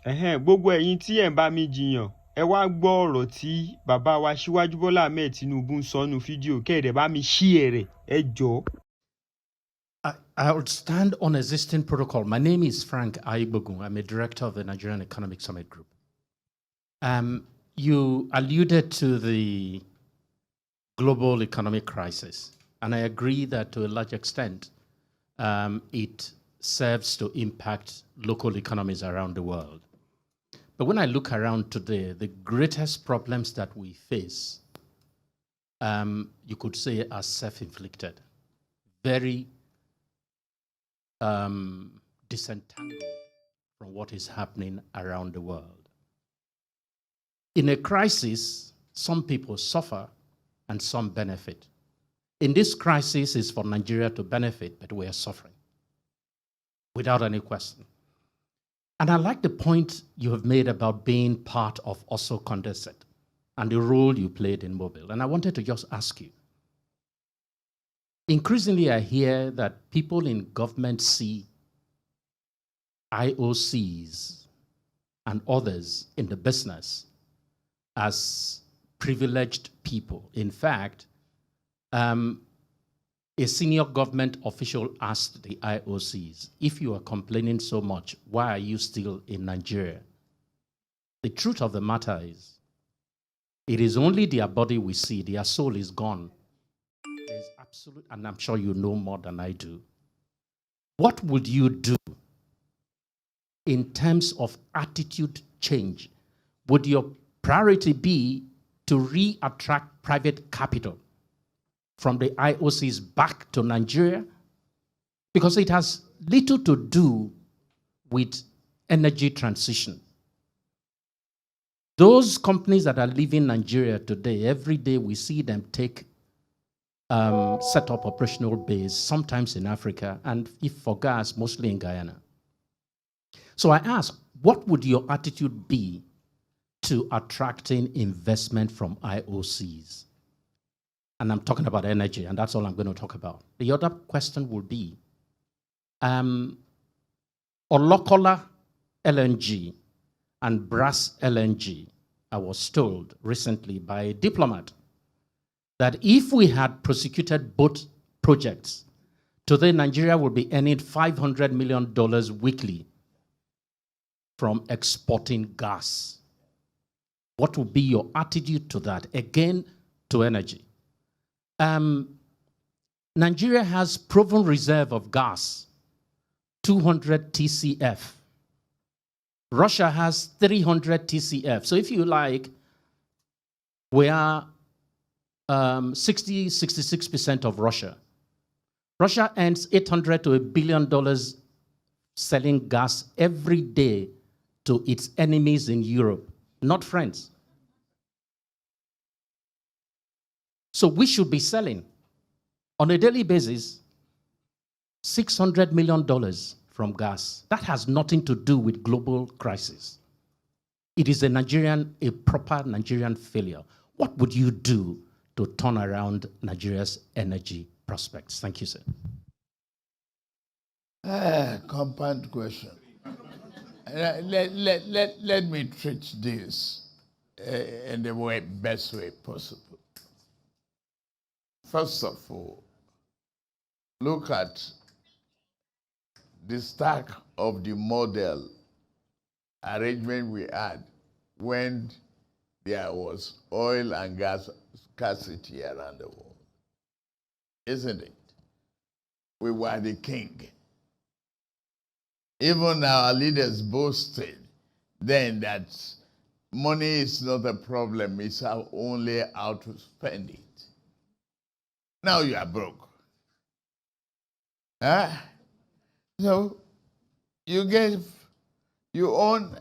Gbogbo ẹ̀yin tí ẹ̀ ń bá mi jiyàn ẹ wá gbọ́ ọ̀rọ̀ tí bàbá wa Aṣíwájú Bọ́lá Ahmed Tinubu ń sọ nínú fídíò kẹ́ẹ̀dẹ̀ bá mi ṣí rẹ̀ ẹ jọ̀ọ́. I would stand on existing protocol. My name is Frank Aibogun. I'm a director of the Nigerian Economic Summit Group. You alluded to the global economic crisis, and I agree that to a large extent, it serves to impact local economies around the world. But when I look around today, the greatest problems that we face, you could say, are self-inflicted, very disentangled from what is happening around the world. In a crisis, some people suffer and some benefit. In this crisis, it's for Nigeria to benefit, but we are suffering, without any question. And I like the point you have made about being part of also Condorcet and the role you played in Mobile. And I wanted to just ask you, increasingly I hear that people in government see IOCs and others in the business as privileged people. In fact, a senior government official asked the IOCs, if you are complaining so much, why are you still in Nigeria? The truth of the matter is, it is only their body we see, their soul is gone. There's absolute, and I'm sure you know more than I do. What would you do in terms of attitude change? Would your priority be to re-attract private capital from the IOCs back to Nigeria? Because it has little to do with energy transition. Those companies that are leaving Nigeria today, every day we see them take, set up operational base, sometimes in Africa, and if for gas, mostly in Guyana. So I ask, what would your attitude be to attracting investment from IOCs? And I'm talking about energy, and that's all I'm going to talk about. The other question would be, Olokola LNG and Brass LNG, I was told recently by a diplomat that if we had prosecuted both projects, today Nigeria would be earning $500 million weekly from exporting gas. What would be your attitude to that? Again, to energy. Nigeria has proven reserve of gas, 200 TCF. Russia has 300 TCF. So if you like, we are 66% of Russia. Russia earns $800 to $1 billion selling gas every day to its enemies in Europe, not friends. So we should be selling on a daily basis $600 million from gas. That has nothing to do with global crisis. It is a proper Nigerian failure. What would you do to turn around Nigeria's energy prospects? Thank you, sir. Compound question. Let me treat this in the best way possible. First of all, look at the stack of the model arrangement we had when there was oil and gas scarcity around the world. Isn't it? We were the king. Even our leaders boasted then that money is not a problem, it's only how to spend it. Now you are broke. So you own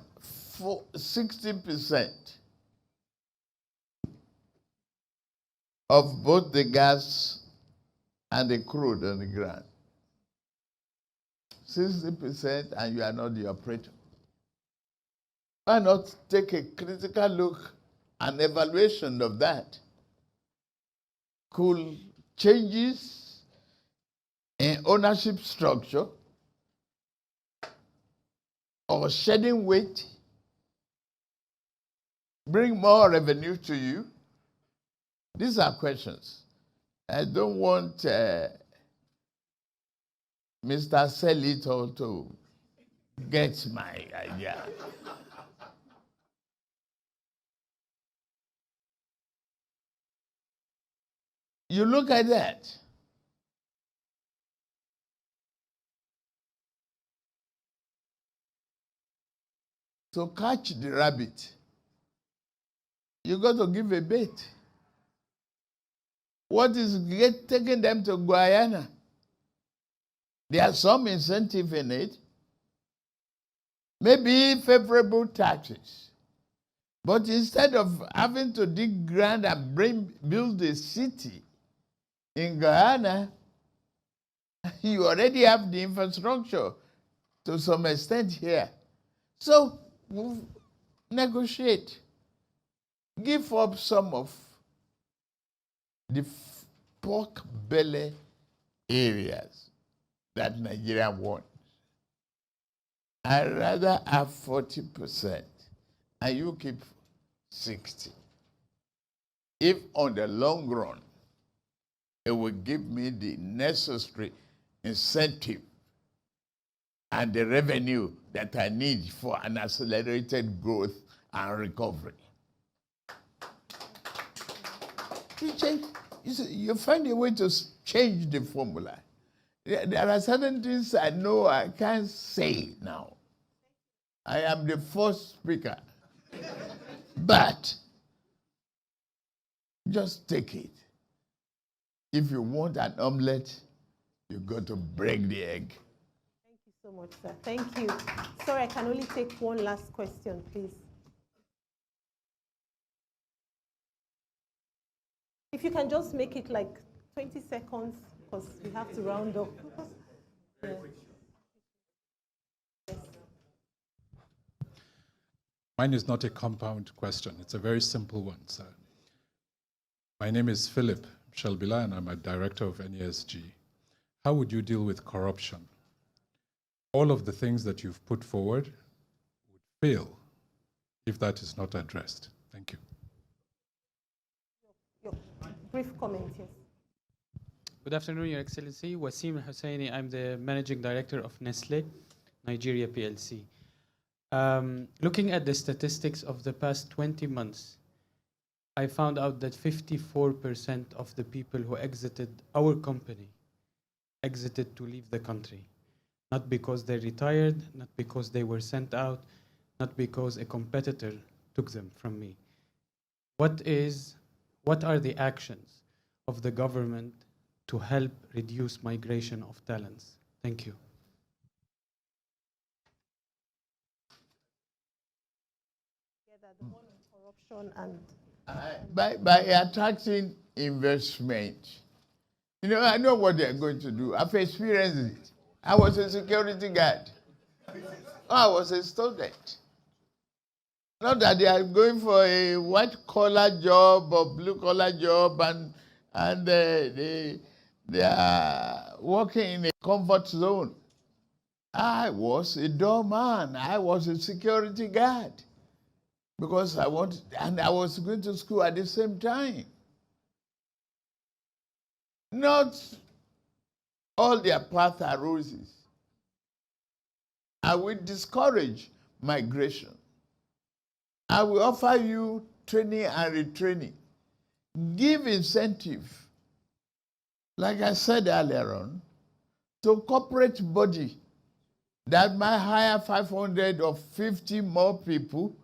60% of both the gas and the crude on the ground. 60% and you are not the operator. Why not take a critical look and evaluation of that? Could changes in ownership structure or shedding weight bring more revenue to you? These are questions. I don't want Mr. Selito to get my idea. You look at that. To catch the rabbit, you got to give a bait. What is taking them to Guyana? There's some incentive in it. Maybe favorable taxes. But instead of having to dig ground and build a city in Guyana, you already have the infrastructure to some extent here. So negotiate. Give up some of the pork belly areas that Nigeria wants. I'd rather have 40% and you keep 60. If on the long run, it will give me the necessary incentive and the revenue that I need for an accelerated growth and recovery. You find a way to change the formula. There are certain things I know I can't say now. I am the first speaker. But just take it. If you want an omelette, you got to break the egg. Thank you so much, sir. Thank you. Sorry, I can only take one last question, please. If you can just make it like 20 seconds, because we have to round up. Yeah. Yes. Mine is not a compound question. It's a very simple one, sir. My name is Philip Shelbila, and I'm a director of NESG. How would you deal with corruption? All of the things that you've put forward would fail if that is not addressed. Thank you. Your brief comment, yes. Good afternoon, Your Excellency. Wasim Hussaini, I'm the Managing Director of Nestle Nigeria PLC. Looking at the statistics of the past 20 months, I found out that 54% of the people who exited our company exited to leave the country. Not because they retired, not because they were sent out, not because a competitor took them from me. What are the actions of the government to help reduce migration of talents? Thank you. Corruption and by attracting investment. You know, I know what they're going to do. I've experienced it. I was a security guard. I was a student. Not that they are going for a white-collar job or blue-collar job and they are working in a comfort zone. I was a doorman. I was a security guard because I was going to school at the same time. Not all their paths are roses. I will discourage migration. I will offer you training and retraining. Give incentive, like I said earlier on, to corporate body that might hire 500 or 50 more people,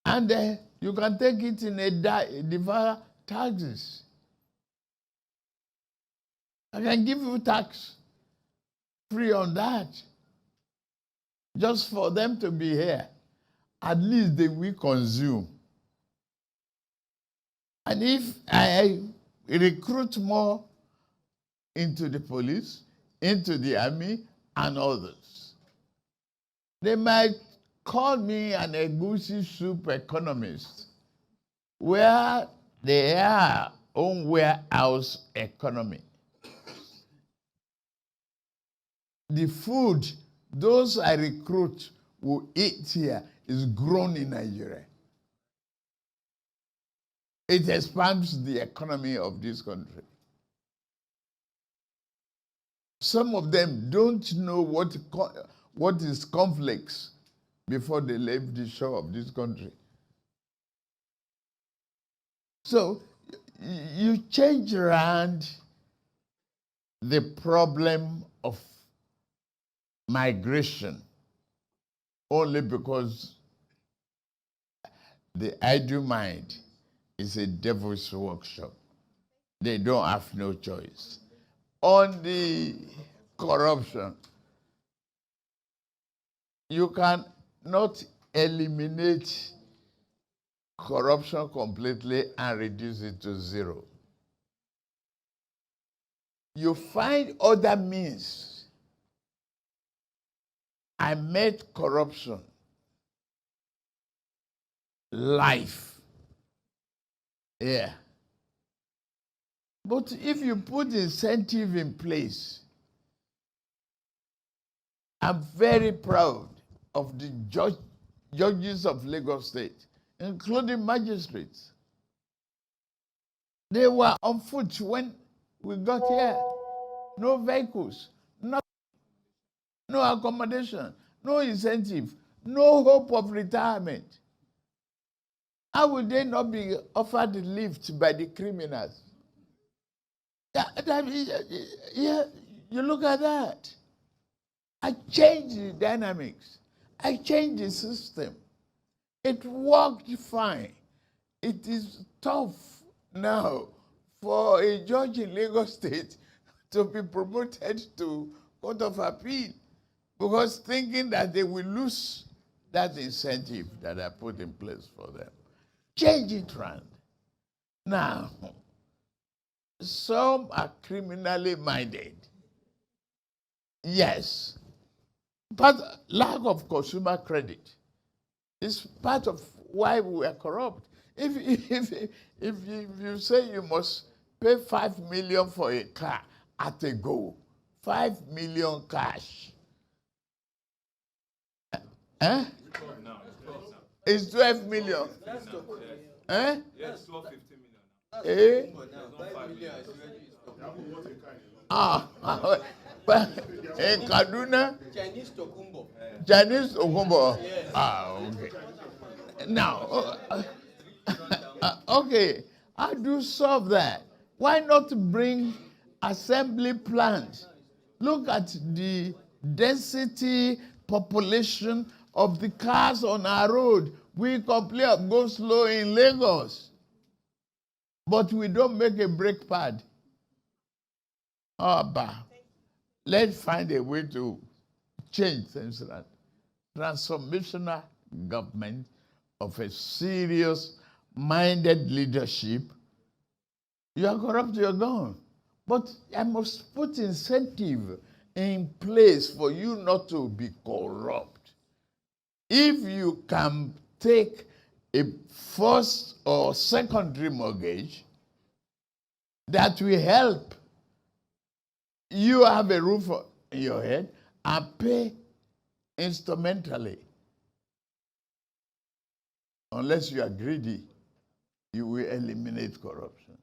and you can take it in a defer taxes. I can give you tax free on that, just for them to be here. At least they will consume. And if I recruit more into the police, into the army, and others, they might call me an egusi soup economist, where they are own warehouse economy. The food those I recruit will eat here, is grown in Nigeria. It expands the economy of this country. Some of them don't know what is conflicts before they leave the shore of this country. So you change around the problem of migration only because the idle mind is a devil's workshop. They don't have no choice. On the corruption, you can not eliminate corruption completely and reduce it to zero. You find other means. I made corruption life. Yeah. But if you put incentive in place, I'm very proud of the judges of Lagos State, including magistrates. They were on foot when we got here. No vehicles, no accommodation, no incentive, no hope of retirement. How would they not be offered lift by the criminals? Yeah, you look at that. I changed the dynamics. I changed the system. It worked fine. It is tough now for a judge in Lagos State to be promoted to Court of Appeal because thinking that they will lose that incentive that I put in place for them. Change it round. Now, some are criminally minded. Yes. But lack of consumer credit is part of why we are corrupt. If you say you must pay 5 million for a car at a go, 5 million cash. Eh? It's 12 million. Eh? Yes, 12, 15 million. Eh? But in Kaduna, Chinese Tokumbo. Okay. Now, okay, how do you solve that? Why not bring assembly plants? Look at the density, population of the cars on our road. We complain of go slow in Lagos, but we don't make a brake pad. Let's find a way to change things around. Transformational government of a serious-minded leadership. You are corrupt, you're gone. But I must put incentive in place for you not to be corrupt. If you can take a first or secondary mortgage, that will help you have a roof in your head and pay instrumentally. Unless you are greedy, you will eliminate corruption.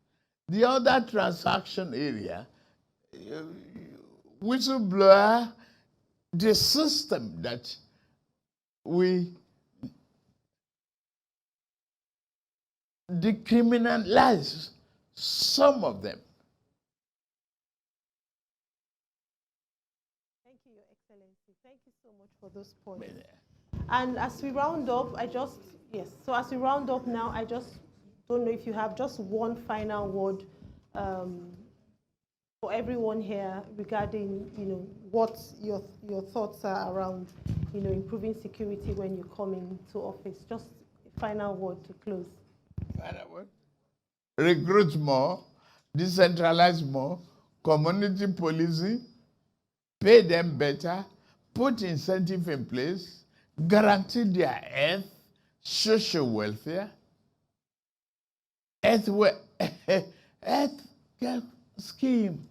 The other transaction area, whistleblower, the system that we decriminalize some of them. Thank you, Your Excellency. Thank you so much for those points. And as we round up, so as we round up now, I just don't know if you have just one final word for everyone here regarding, what your thoughts are around, improving security when you come into office. Just a final word to close. Final word? Recruit more, decentralize more, community policing, pay them better, put incentive in place, guarantee their health, social welfare, health care scheme.